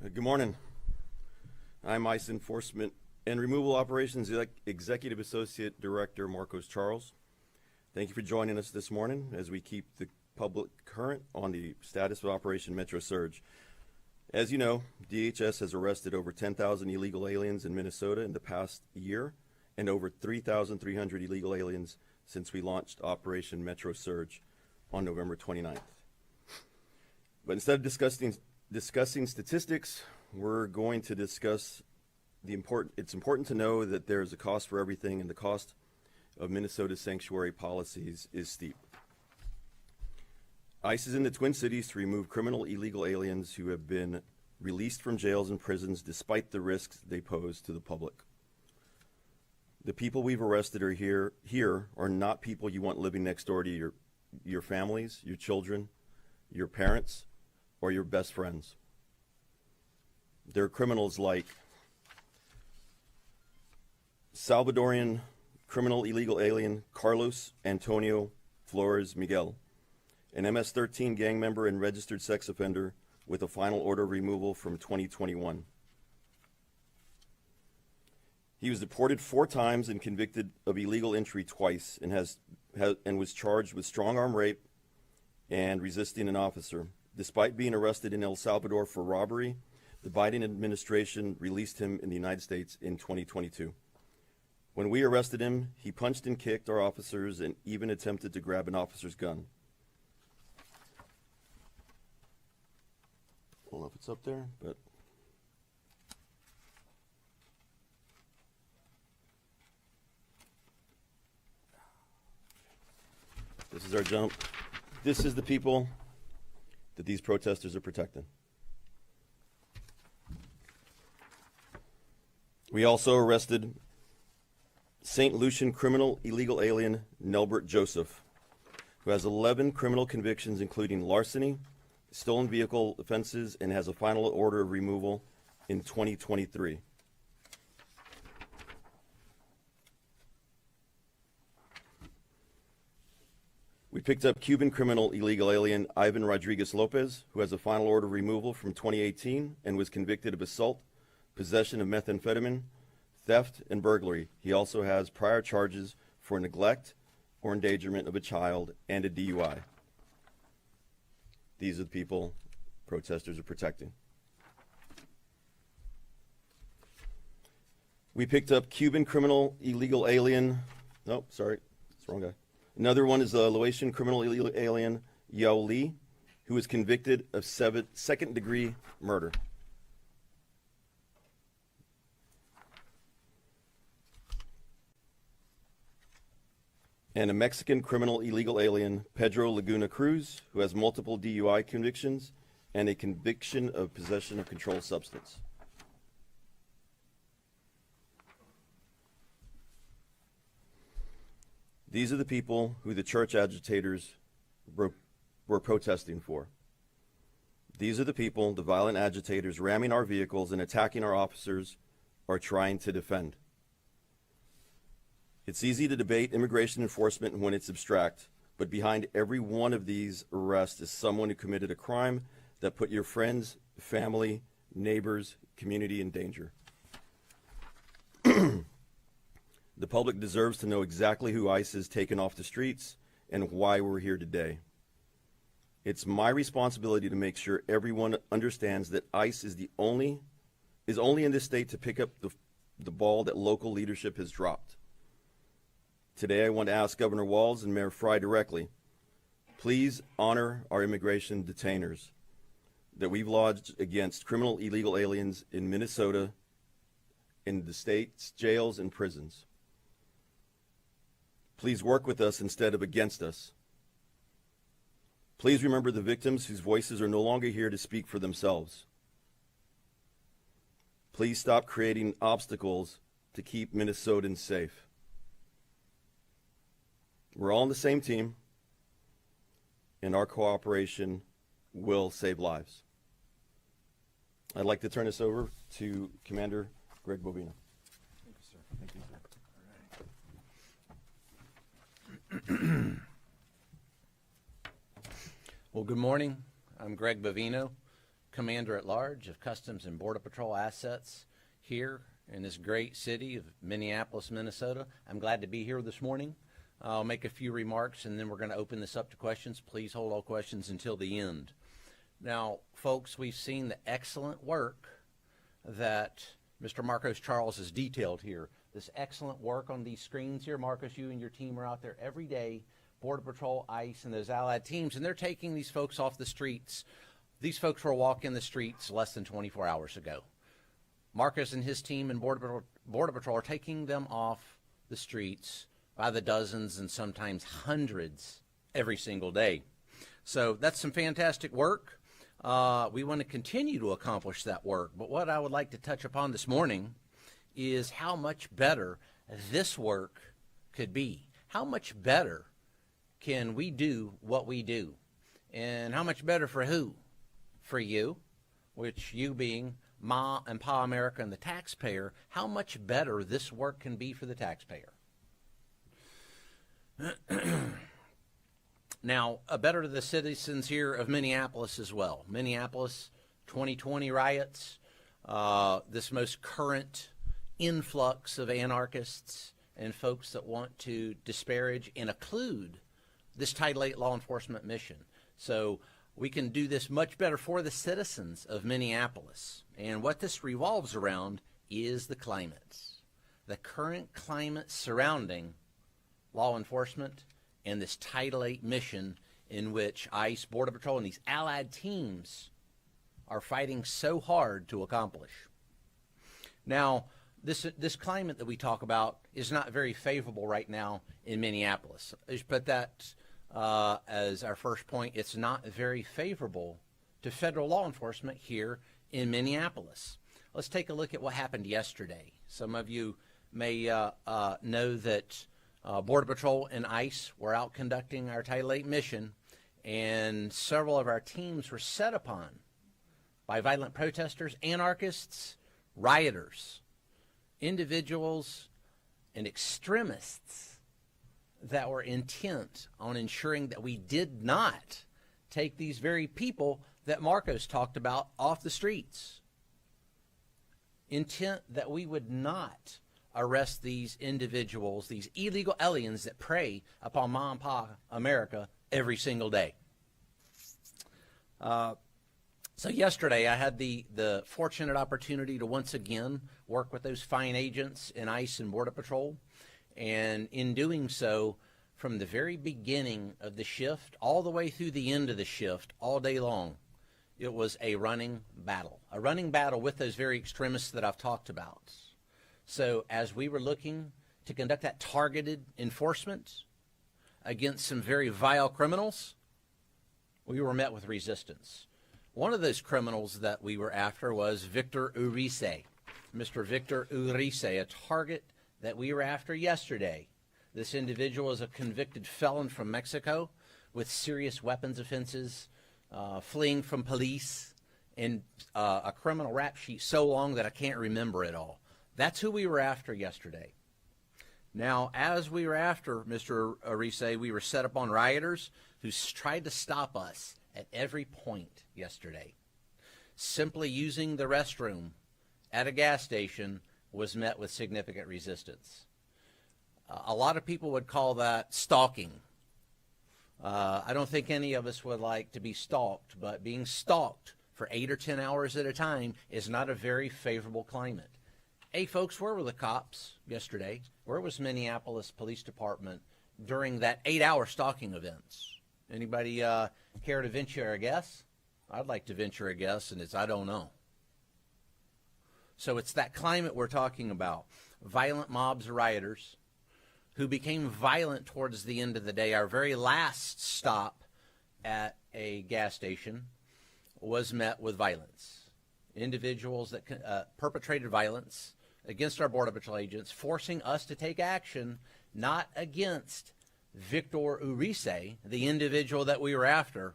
Good morning. I'm ICE Enforcement and Removal Operations Executive Associate Director Marcos Charles. Thank you for joining us this morning as we keep the public current on the status of Operation Metro Surge. As you know, DHS has arrested over 10,000 illegal aliens in Minnesota in the past year and over 3,300 illegal aliens since we launched Operation Metro Surge on November 29th. But instead of discussing statistics, we're going to discuss it's important to know that there's a cost for everything, and the cost of Minnesota's sanctuary policies is steep. ICE is in the Twin Cities to remove criminal illegal aliens who have been released from jails and prisons despite the risks they pose to the public. The people we've arrested are here are not people you want living next door to your families, your children, your parents, or your best friends. They're criminals like Salvadorian criminal illegal alien Carlos Antonio Flores Miguel, an MS-13 gang member and registered sex offender with a final order of removal from 2021. He was deported 4 times and convicted of illegal entry twice, and was charged with strong-arm rape and resisting an officer. Despite being arrested in El Salvador for robbery, the Biden administration released him in the United States in 2022. When we arrested him, he punched and kicked our officers and even attempted to grab an officer's gun. I don't know if it's up there, but this is our jump. This is the people that these protesters are protecting. We also arrested St. Lucian criminal illegal alien Nelbert Joseph, who has 11 criminal convictions, including larceny, stolen vehicle offenses, and has a final order of removal in 2023. We picked up Cuban criminal illegal alien Ivan Rodriguez Lopez, who has a final order of removal from 2018 and was convicted of assault, possession of methamphetamine, theft, and burglary. He also has prior charges for neglect or endangerment of a child and a DUI. These are the people protesters are protecting. We picked up Cuban criminal illegal alien, it's the wrong guy. Another one is the Laotian criminal illegal alien Yao Li, who was convicted of second-degree murder. And a Mexican criminal illegal alien, Pedro Laguna Cruz, who has multiple DUI convictions and a conviction of possession of controlled substance. These are the people who the church agitators were protesting for. These are the people the violent agitators ramming our vehicles and attacking our officers are trying to defend. It's easy to debate immigration enforcement when it's abstract, but behind every one of these arrests is someone who committed a crime that put your friends, family, neighbors, community in danger. The public deserves to know exactly who ICE has taken off the streets and why we're here today. It's my responsibility to make sure everyone understands that ICE is only in this state to pick up the ball that local leadership has dropped. Today, I want to ask Governor Walz and Mayor Frey directly, please honor our immigration detainers that we've lodged against criminal illegal aliens in Minnesota, in the state's jails and prisons. Please work with us instead of against us. Please remember the victims whose voices are no longer here to speak for themselves. Please stop creating obstacles to keep Minnesotans safe. We're all on the same team, and our cooperation will save lives. I'd like to turn this over to Commander Greg Bovino. Thank you, sir. Thank you, sir. Well, good morning. I'm Greg Bovino, Commander-at-Large of Customs and Border Patrol Assets here in this great city of Minneapolis, Minnesota. I'm glad to be here this morning. I'll make a few remarks and then we're going to open this up to questions. Please hold all questions until the end. Now, folks, we've seen the excellent work that Mr. Marcos Charles has detailed here. This excellent work on these screens here. Marcos, you and your team are out there every day, Border Patrol, ICE, and those allied teams, and they're taking these folks off the streets. These folks were walking the streets less than 24 hours ago. Marcos and his team and Border Patrol are taking them off the streets by the dozens and sometimes hundreds every single day. So that's some fantastic work. We want to continue to accomplish that work. But what I would like to touch upon this morning is how much better this work could be. How much better can we do what we do? And how much better for who? For you, which you being Ma and Pa America and the taxpayer, how much better this work can be for the taxpayer. Now, better to the citizens here of Minneapolis as well. Minneapolis, 2020 riots, this most current influx of anarchists and folks that want to disparage and occlude this Title VIII law enforcement mission. So we can do this much better for the citizens of Minneapolis. And what this revolves around is the climate, the current climate surrounding law enforcement and this Title VIII mission in which ICE, Border Patrol, and these allied teams are fighting so hard to accomplish. Now, this climate that we talk about is not very favorable right now in Minneapolis. Just put that as our first point. It's not very favorable to federal law enforcement here in Minneapolis. Let's take a look at what happened yesterday. Some of you may know that Border Patrol and ICE were out conducting our Title VIII mission, and several of our teams were set upon by violent protesters, anarchists, rioters, individuals, and extremists that were intent on ensuring that we did not take these very people that Marcos talked about off the streets. Intent that we would not arrest these individuals, these illegal aliens that prey upon Ma and Pa America every single day. So yesterday I had the fortunate opportunity to once again work with those fine agents in ICE and Border Patrol. And in doing so, from the very beginning of the shift all the way through the end of the shift, all day long, it was a running battle with those very extremists that I've talked about. So as we were looking to conduct that targeted enforcement against some very vile criminals, we were met with resistance. One of those criminals that we were after was Victor Urice, Mr. Victor Urice, a target that we were after yesterday. This individual is a convicted felon from Mexico with serious weapons offenses, fleeing from police, and a criminal rap sheet so long that I can't remember it all. That's who we were after yesterday. Now, as we were after Mr. Urice, we were set upon rioters who tried to stop us at every point yesterday. Simply using the restroom at a gas station was met with significant resistance. A lot of people would call that stalking. I don't think any of us would like to be stalked, but being stalked for 8 or 10 hours at a time is not a very favorable climate. Hey, folks, where were the cops yesterday? Where was Minneapolis Police Department during that 8-hour stalking events? Anybody care to venture a guess? I'd like to venture a guess, and it's I don't know. So it's that climate we're talking about. Violent mobs of rioters who became violent towards the end of the day. Our very last stop at a gas station was met with violence. Individuals that perpetrated violence against our Border Patrol agents, forcing us to take action, not against Victor Urice, the individual that we were after,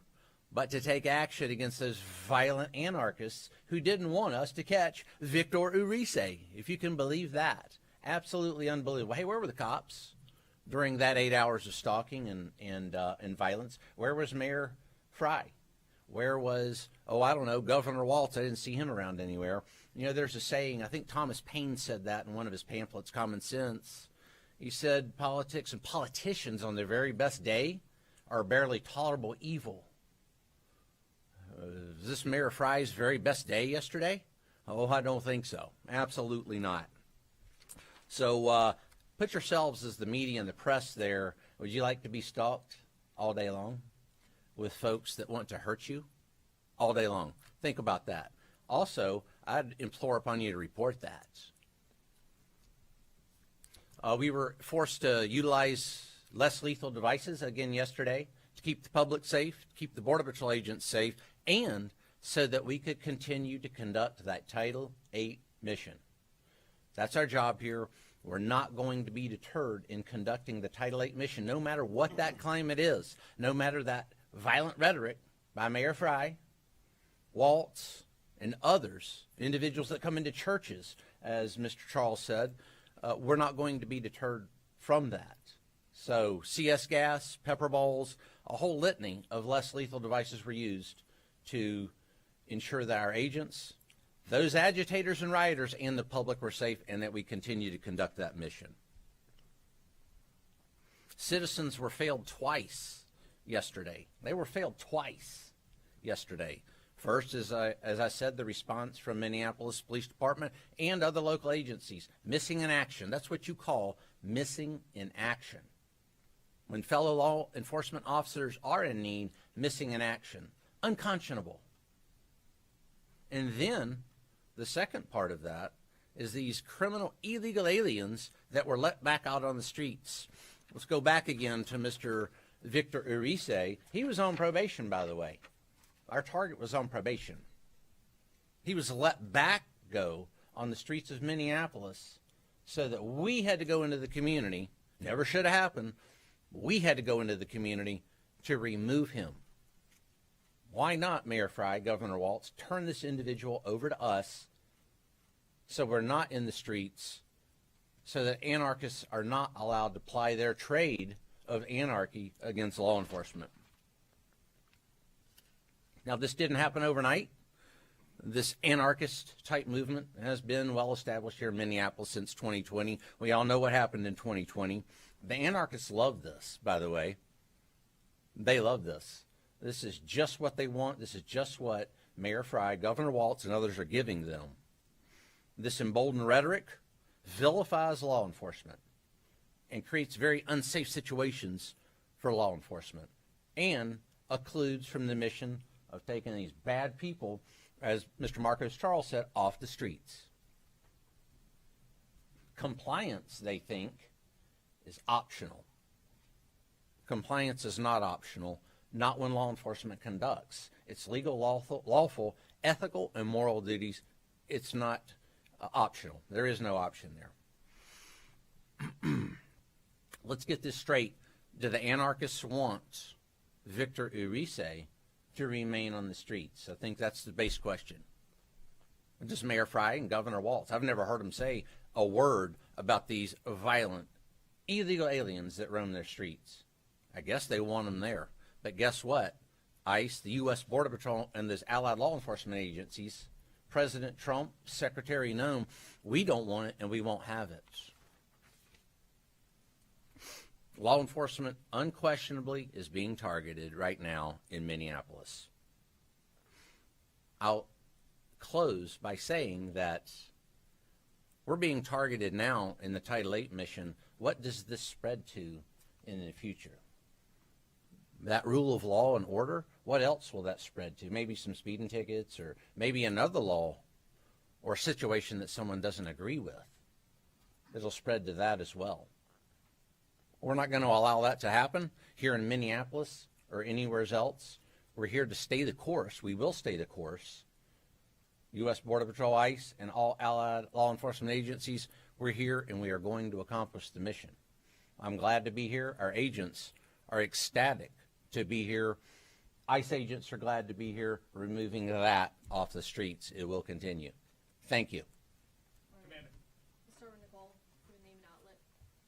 but to take action against those violent anarchists who didn't want us to catch Victor Urice, if you can believe that. Absolutely unbelievable. Hey, where were the cops during that 8 hours of stalking and violence? Where was Mayor Fry? Where was, oh, I don't know, Governor Waltz? I didn't see him around anywhere. You know, there's a saying, I think Thomas Paine said that in one of his pamphlets, Common Sense. He said politics and politicians on their very best day are barely tolerable evil. Is this Mayor Fry's very best day yesterday? Oh, I don't think so. Absolutely not. So put yourselves as the media and the press there. Would you like to be stalked all day long with folks that want to hurt you all day long? Think about that. Also, I'd implore upon you to report that. We were forced to utilize less lethal devices again yesterday to keep the public safe, to keep the Border Patrol agents safe, and so that we could continue to conduct that Title VIII mission. That's our job here. We're not going to be deterred in conducting the Title VIII mission, no matter what that climate is, no matter that violent rhetoric by Mayor Fry, Waltz, and others, individuals that come into churches, as Mr. Charles said. We're not going to be deterred from that. So CS gas, pepper balls, a whole litany of less lethal devices were used to ensure that our agents, those agitators and rioters, and the public were safe, and that we continue to conduct that mission. Citizens were failed twice yesterday. They were failed twice yesterday. First, as I said, the response from Minneapolis Police Department and other local agencies, missing in action. That's what you call missing in action. When fellow law enforcement officers are in need, missing in action. Unconscionable. And then the second part of that is these criminal illegal aliens that were let back out on the streets. Let's go back again to Mr. Victor Urice. He was on probation, by the way. Our target was on probation. He was let back go on the streets of Minneapolis so that we had to go into the community. Never should have happened. We had to go into the community to remove him. Why not, Mayor Fry, Governor Waltz, turn this individual over to us so we're not in the streets, so that anarchists are not allowed to ply their trade of anarchy against law enforcement? Now, this didn't happen overnight. This anarchist-type movement has been well established here in Minneapolis since 2020. We all know what happened in 2020. The anarchists love this, by the way. They love this. This is just what they want. This is just what Mayor Fry, Governor Waltz, and others are giving them. This emboldened rhetoric vilifies law enforcement and creates very unsafe situations for law enforcement and occludes from the mission of taking these bad people, as Mr. Marcos Charles said, off the streets. Compliance, they think, is optional. Compliance is not optional, not when law enforcement conducts. It's legal, lawful, ethical, and moral duties. It's not optional. There is no option there. Let's get this straight. Do the anarchists want Victor Urice to remain on the streets? I think that's the base question. Just Mayor Fry and Governor Waltz. I've never heard them say a word about these violent, illegal aliens that roam their streets. I guess they want them there. But guess what? ICE, the U.S. Border Patrol, and those allied law enforcement agencies, President Trump, Secretary Noem, we don't want it and we won't have it. Law enforcement unquestionably is being targeted right now in Minneapolis. I'll close by saying that we're being targeted now in the Title VIII mission. What does this spread to in the future? That rule of law and order, what else will that spread to? Maybe some speeding tickets, or maybe another law or situation that someone doesn't agree with. It'll spread to that as well. We're not going to allow that to happen here in Minneapolis or anywhere else. We're here to stay the course. We will stay the course. U.S. Border Patrol, ICE, and all allied law enforcement agencies, we're here and we are going to accomplish the mission. I'm glad to be here. Our agents are ecstatic to be here. ICE agents are glad to be here, removing that off the streets. It will continue. Thank you. Commander. Let's start with Nicole for the name and outlet.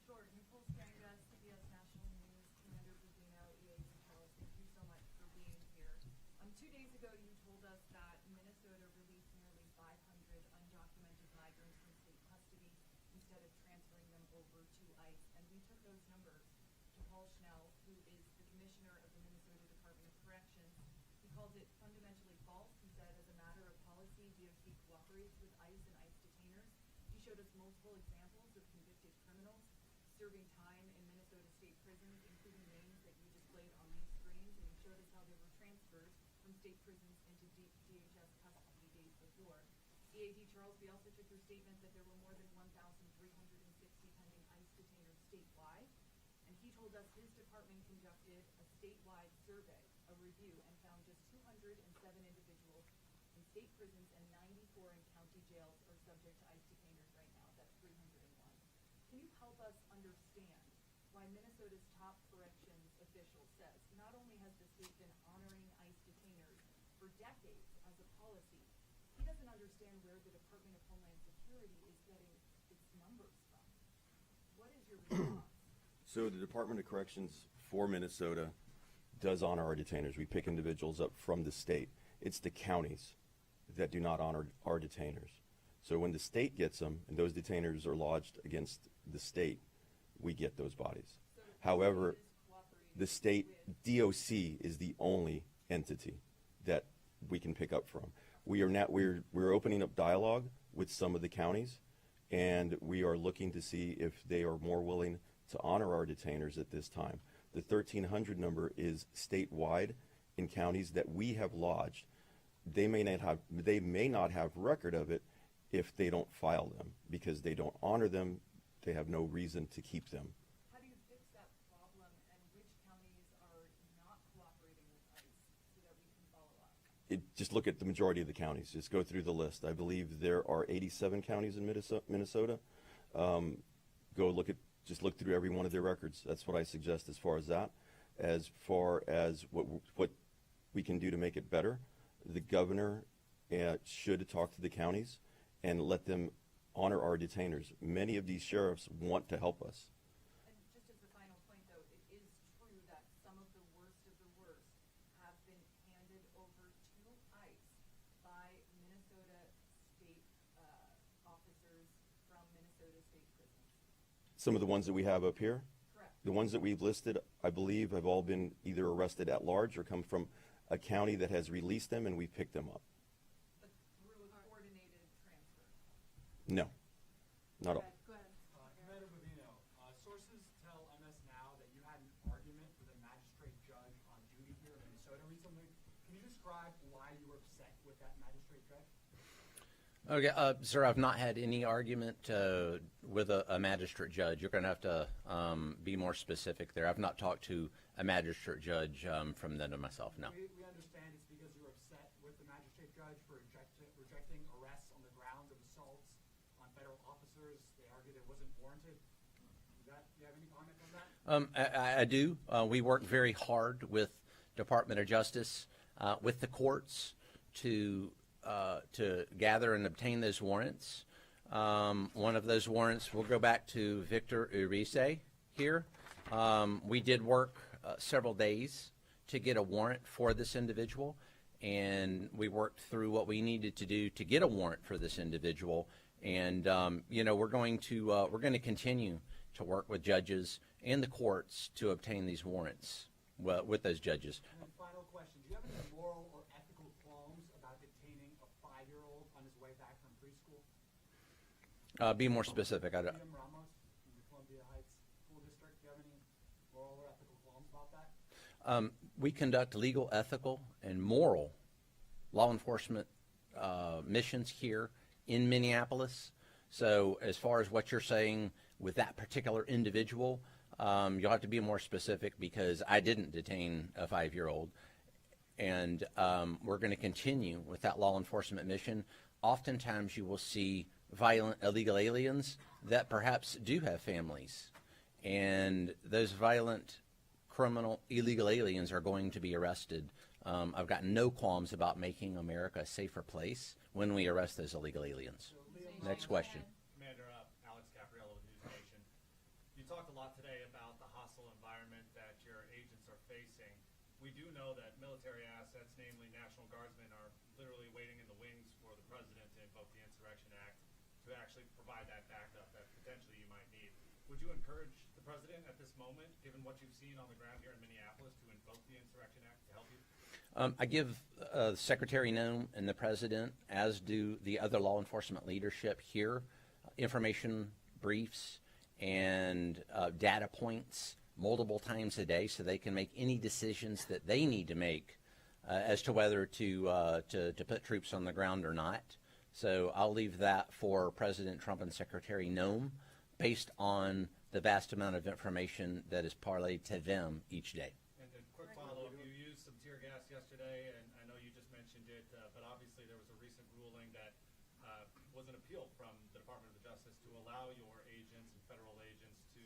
Sure. Nicole Scangas, CBS National News, Commander Buzino, EA Charles. Thank you so much for being here. 2 days ago, instead of transferring them over to ICE. And we took those numbers to Paul Schnell, who is the commissioner of the Minnesota Department of Corrections. He calls it fundamentally false. He said, as a matter of policy, DOC cooperates with ICE and ICE detainers. He showed us multiple examples of convicted criminals serving time in Minnesota state prisons, including names that you displayed on these screens, and he showed us how they were transferred from state prisons into DHS custody days before. CAD Charles, we also took your statement that there were more than 1,360 pending ICE detainers statewide, and he told us his department conducted a statewide survey, a review, and found just 207 individuals in state prisons and 94 in county jails are subject to ICE detainers right now. That's 301. Can you help us understand why Minnesota's top corrections official says not only has the state been honoring ICE detainers for decades as a policy, he doesn't understand where the Department of Homeland Security is getting its numbers from? What is your response? So the Department of Corrections for Minnesota does honor our detainers. We pick individuals up from the state. It's the counties that do not honor our detainers. So when the state gets them and those detainers are lodged against the state, we get those bodies. So However, the state with DOC is the only entity that we can pick up from. We're opening up dialogue with some of the counties, and we are looking to see if they are more willing to honor our detainers at this time. The 1,300 number is statewide in counties that we have lodged. They may not have record of it if they don't file them, because they don't honor them. They have no reason to keep them. How do you fix that problem, and which counties are not cooperating with ICE so that we can follow up? Just look at the majority of the counties. Just go through the list. I believe there are 87 counties in Minnesota. Just look through every one of their records. That's what I suggest as far as that. As far as what we can do to make it better, the governor should talk to the counties and let them honor our detainers. Many of these sheriffs want to help us. And just as a final point, though, it is true that some of the worst have been handed over to ICE by Minnesota state officers from Minnesota state prisons. Some of the ones that we have up here, Correct. the ones that we've listed, I believe have all been either arrested at large or come from a county that has released them and we picked them up. But through a coordinated transfer. No, not all. Go ahead. Commander Bovino, sources tell MS Now that you had an argument with a magistrate judge on duty here in Minnesota recently. Can you describe why you were upset with that magistrate judge? Okay, sir, I've not had any argument with a magistrate judge. You're going to have to be more specific there. I've not talked to a magistrate judge from then to myself, no. We understand it's because you were upset with the magistrate judge for rejecting arrests on the grounds of assaults on federal officers. They argued it wasn't warranted. Do you have any comment on that? I do. We work very hard with Department of Justice, with the courts to gather and obtain those warrants. One of those warrants, we'll go back to Victor Urice here. We did work several days to get a warrant for this individual, and we worked through what we needed to do to get a warrant for this individual. And we're going to continue to work with judges and the courts to obtain these warrants with those judges. And then final question, do you have any moral or ethical qualms about detaining a 5-year-old on his way back from preschool? Be more specific. I don't. William Ramos in the Columbia Heights School District, do you have any moral or ethical qualms about that? We conduct legal, ethical, and moral law enforcement missions here in Minneapolis. So as far as what you're saying with that particular individual, you'll have to be more specific because I didn't detain a 5-year-old. And we're going to continue with that law enforcement mission. Oftentimes you will see violent illegal aliens that perhaps do have families. And those violent criminal illegal aliens are going to be arrested. I've got no qualms about making America a safer place when we arrest those illegal aliens. Next question. Commander Alex Capriello with News Nation. You talked a lot today about the hostile environment that your agents are facing. We do know that military assets, namely National Guardsmen, are literally waiting in the wings for the president to invoke the Insurrection Act to actually provide that backup that the potentially you might need. Would you encourage the president at this moment, given what you've seen on the ground here in Minneapolis, to invoke the Insurrection Act to help you? I give Secretary Noem and the president, as do the other law enforcement leadership here, information briefs and data points multiple times a day so they can make any decisions that they need to make as to whether to put troops on the ground or not. So I'll leave that for President Trump and Secretary Noem based on the vast amount of information that is parlayed to them each day. And a quick follow-up, you used some tear gas yesterday, and I know you just mentioned it, but obviously there was a recent ruling that was an appeal from the Department of Justice to allow your agents and federal agents to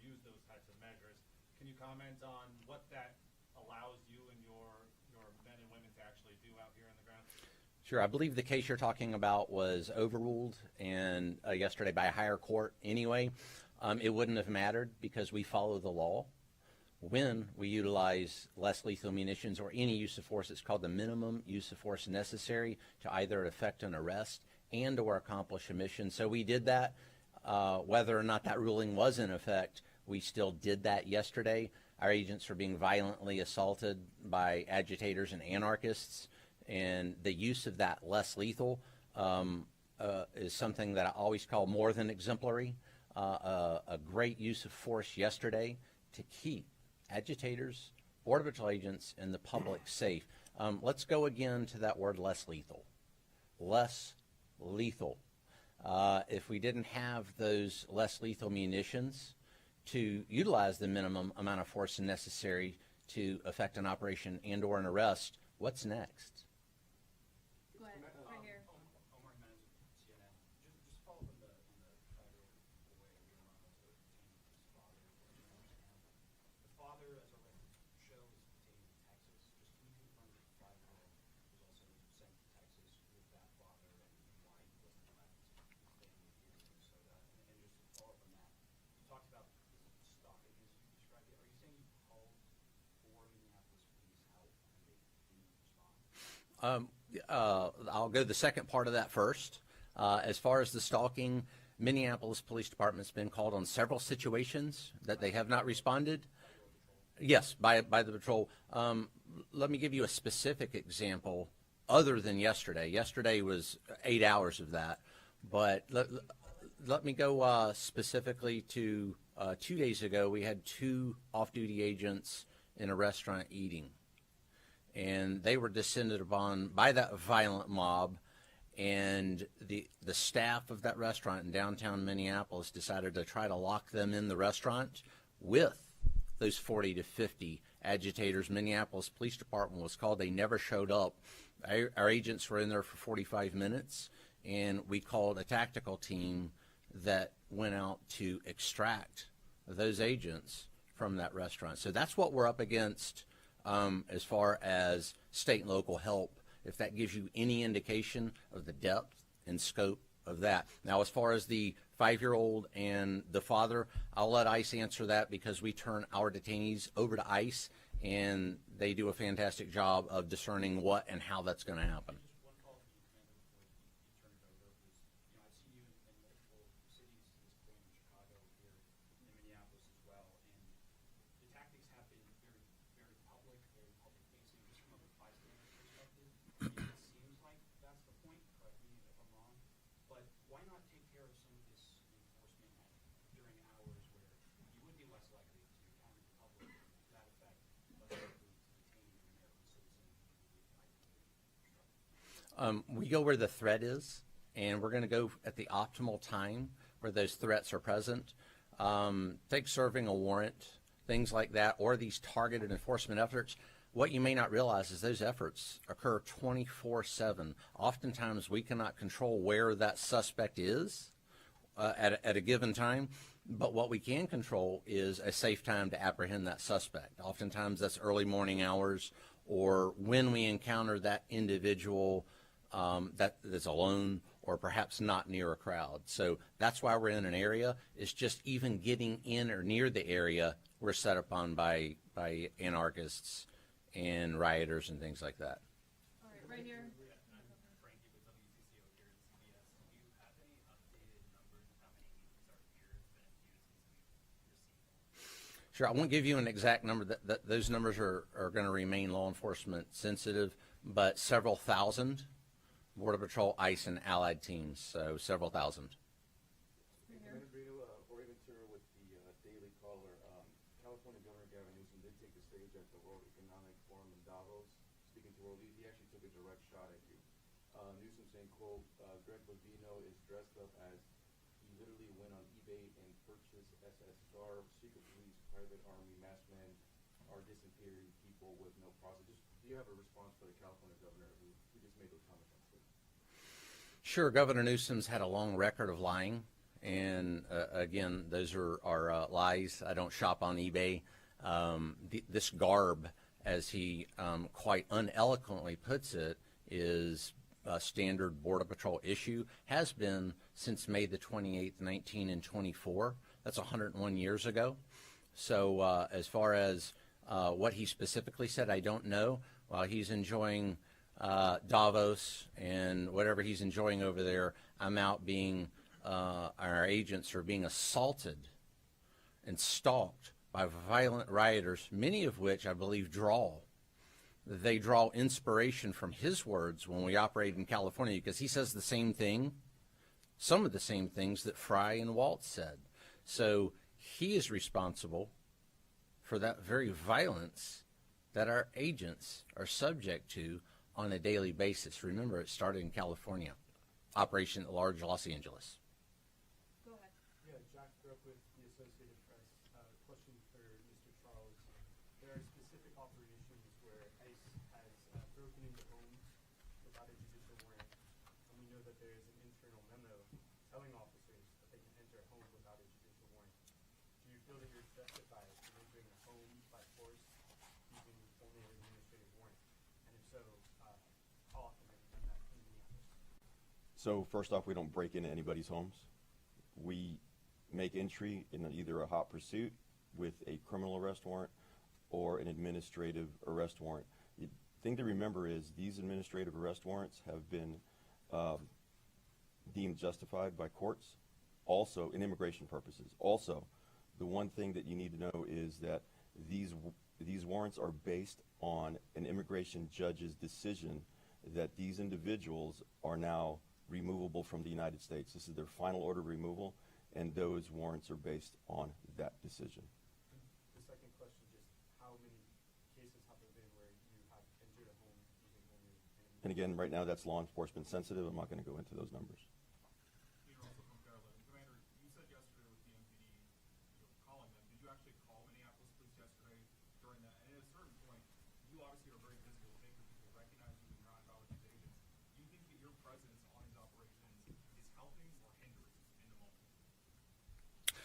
use those types of measures. Can you comment on what that allows you and your men and women to actually do out here on the ground? Sure. I believe the case you're talking about was overruled and yesterday by a higher court anyway. It wouldn't have mattered because we follow the law. When we utilize less lethal munitions or any use of force, it's called the minimum use of force necessary to either effect an arrest and or accomplish a mission. So we did that. Whether or not that ruling was in effect, we still did that yesterday. Our agents are being violently assaulted by agitators and anarchists, and the use of that less lethal is something that I always call more than exemplary. A great use of force yesterday to keep agitators, Border Patrol agents, and the public safe. Let's go again to that word less lethal. Less lethal. If we didn't have those less lethal munitions to utilize the minimum amount of force necessary to effect an operation and or an arrest, what's next? Go ahead, right here. Omar Jimenez with CNN. Just follow up on the 5-year-old boy we were on to his father. The father, as our record shows, is detained in Texas. Just can you confirm that the 5-year-old was also sent to Texas with that father and why he wasn't left staying here in Minnesota? And just to follow up on that, you talked about the stalking as you described it. Are you saying you called for Minneapolis police help and they didn't respond? I'll go the second part of that first. As far as the stalking, Minneapolis Police Department's been called on several situations that they have not responded. Yes, by the patrol. Let me give you a specific example other than yesterday. Yesterday was 8 hours of that. But let me go specifically to 2 days ago. We had 2 off-duty agents in a restaurant eating. And they were descended upon by that violent mob, and the staff of that restaurant in downtown Minneapolis decided to try to lock them in the restaurant with those 40 to 50 agitators. Minneapolis Police Department was called. They never showed up. Our agents were in there for 45 minutes, and we called a tactical team that went out to extract those agents from that restaurant. So that's what we're up against. As far as state and local help, if that gives you any indication of the depth and scope of that. Now, as far as the 5-year-old and the father, I'll let ICE answer that because we turn our detainees over to ICE, and they do a fantastic job of discerning what and how that's going to happen. Just one follow-up to you, Commander, before you turn it over, was, I've seen you in multiple cities to this point, in Chicago, here in Minneapolis as well, and the tactics have been very public, very public-facing, just from a bystander perspective. It seems like that's the point, correct me if I'm wrong, but why not take care of some of this enforcement during hours where you would be less likely to encounter the public to that effect, less likely to detain an American citizen who might be obstructed? We go where the threat is, and we're going to go at the optimal time where those threats are present. Take serving a warrant, things like that, or these targeted enforcement efforts. What you may not realize is those efforts occur 24/7. Oftentimes, we cannot control where that suspect is at a given time, but what we can control is a safe time to apprehend that suspect. Oftentimes, that's early morning hours or when we encounter that individual that's alone or perhaps not near a crowd. So that's why we're in an area. It's just even getting in or near the area we're set upon by anarchists and rioters and things like that. All right, right here. Frankie with WTCO here in CBS. Do you have any updated numbers of how many agents are Sure, I won't give you an exact number. Those numbers are going to remain law enforcement sensitive, but several thousand Border Patrol, ICE, and allied teams, so several thousand. Or even with the Daily Caller, California Governor Gavin Newsom did take the stage at the World Economic Forum in Davos, speaking to World Leaders. He actually took a direct shot at you. Newsom saying, quote, Greg Bovino is dressed up as he literally went on eBay and purchased SSR, secret police, private army, masked men are disappearing people with no process. Do you have a response for the California governor who just made those comments on stage? Sure, Governor Newsom's had a long record of lying, and again, those are lies. I don't shop on eBay. This garb, as he quite uneloquently puts it, is a standard Border Patrol issue, has been since May the 28th, 1924. That's 101 years ago. So as far as what he specifically said, I don't know. While he's enjoying Davos and whatever he's enjoying over there, I'm out being, our agents are being assaulted and stalked by violent rioters, many of which I believe they draw inspiration from his words when we operate in California, because he says the same thing, some of the same things that Fry and Waltz said. So he is responsible for that very violence that our agents are subject to on a daily basis. Remember, it started in California, operation at large Los Angeles. Go ahead. Yeah, Jack Thrope with the Associated Press. Question for Mr. Charles. There are specific operations where ICE has broken into homes without a judicial warrant, and we know that there is an internal memo telling officers that they can enter a home without a judicial warrant. Do you feel that you're justified in entering a home by force using only an administrative warrant? And if so, how often have you done that in Minneapolis? So first off, we don't break into anybody's homes. We make entry in either a hot pursuit with a criminal arrest warrant or an administrative arrest warrant. The thing to remember is these administrative arrest warrants have been deemed justified by courts, also in immigration purposes. Also, the one thing that you need to know is that these warrants are based on an immigration judge's decision that these individuals are now removable from the United States. This is their final order of removal, and those warrants are based on that decision. The second question, just how many cases have there been where you have entered a home using only an And again, right now that's law enforcement sensitive. I'm not going to go into those numbers. Peter, also from Carolina. Commander, you said yesterday with the MPD, calling them. Did you actually call Minneapolis police yesterday during that? And at a certain point, you obviously are very visible, making people recognize you and your non-college agents. Do you think that your presence on these operations is helping or hindering in the moment?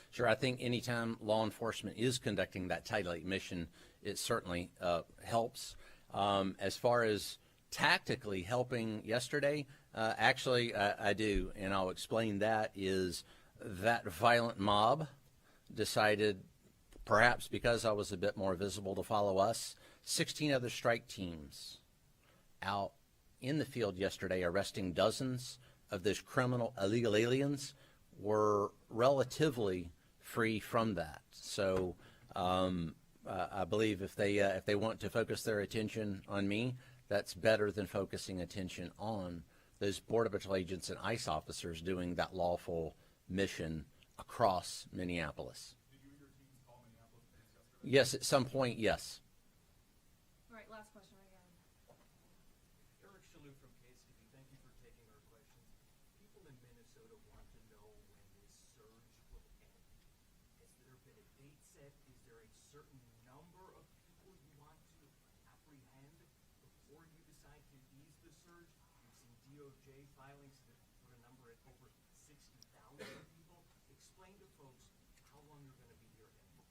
Sure, I think anytime law enforcement is conducting that tightly mission, it certainly helps. As far as tactically helping yesterday, actually I do, and I'll explain that. Is that violent mob decided, perhaps because I was a bit more visible, to follow us. 16 other strike teams out in the field yesterday arresting dozens of those criminal illegal aliens were relatively free from that. So I believe if they want to focus their attention on me, that's better than focusing attention on those Border Patrol agents and ICE officers doing that lawful mission across Minneapolis. Did you and your teams call Minneapolis police yesterday? Yes, at some point, yes. All right, last question right here. Eric Shalou from KCB. Thank you for taking our questions. People in Minnesota want to know when this surge will end. Has there been a date set? Is there a certain number of people you want to apprehend before you decide to ease the surge? We've seen DOJ filings that put a number at over 60,000 people. Explain to folks how long you're going to be here anymore.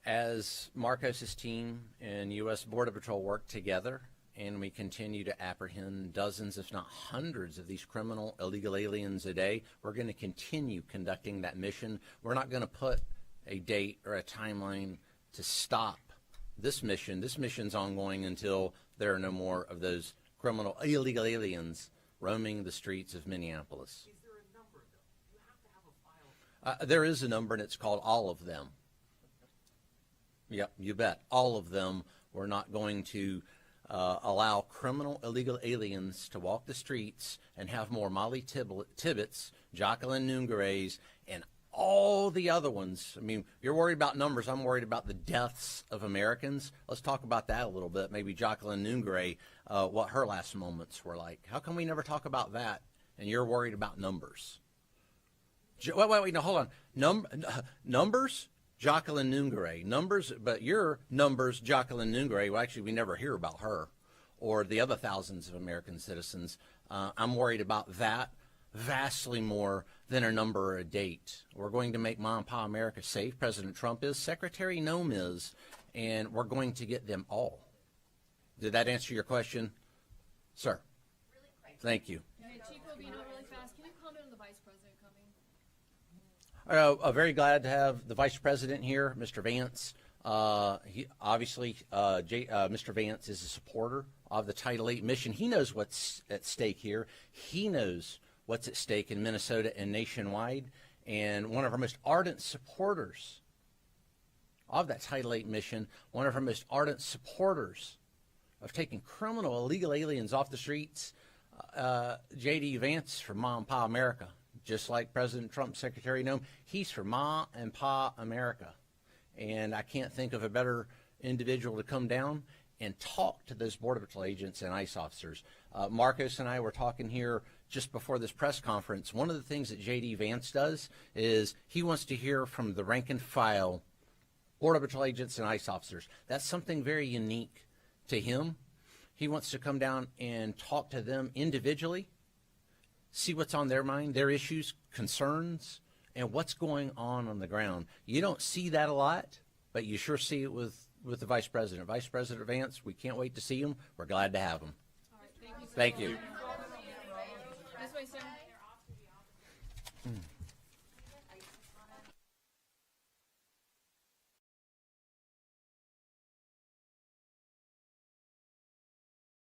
As Marcos's team and U.S. Border Patrol work together, and we continue to apprehend dozens, if not hundreds, of these criminal illegal aliens a day, we're going to continue conducting that mission. We're not going to put a date or a timeline to stop this mission. This mission's ongoing until there are no more of those criminal illegal aliens roaming the streets of Minneapolis. Is there a number, though? You have to have a file. There is a number, and it's called all of them. Yep, you bet. All of them. We're not going to allow criminal illegal aliens to walk the streets and have more Molly Tibbetts, Jacqueline Nungare's, and all the other ones. I mean, you're worried about numbers. I'm worried about the deaths of Americans. Let's talk about that a little bit. Maybe Jacqueline Nungare, what her last moments were like. How come we never talk about that and you're worried about numbers? Wait, no, hold on. Numbers? Jacqueline Nungare. Numbers, but your numbers, Jacqueline Nungare, well, actually, we never hear about her or the other thousands of American citizens. I'm worried about that vastly more than a number or a date. We're going to make Mom and Pa America safe. President Trump is, Secretary Noem is, and we're going to get them all. Did that answer your question? Sir. Really quick. Thank you. Okay, Chief Ovino, really fast. Can you comment on the Vice President coming? Very glad to have the Vice President here, Mr. Vance. He obviously, Mr. Vance is a supporter of the Title VIII mission. He knows what's at stake here. He knows what's at stake in Minnesota and nationwide. And one of our most ardent supporters of that Title VIII mission, one of our most ardent supporters of taking criminal illegal aliens off the streets, J.D. Vance for Ma and Pa America. Just like President Trump, Secretary Noem, he's for Ma and Pa America. And I can't think of a better individual to come down and talk to those Border Patrol agents and ICE officers. Marcos and I were talking here just before this press conference. One of the things that J.D. Vance does is he wants to hear from the rank and file Border Patrol agents and ICE officers. That's something very unique to him. He wants to come down and talk to them individually, see what's on their mind, their issues, concerns, and what's going on the ground. You don't see that a lot, but you sure see it with the Vice President. Vice President Vance, we can't wait to see him. We're glad to have him. All right, thank you. Thank you. This way, sir.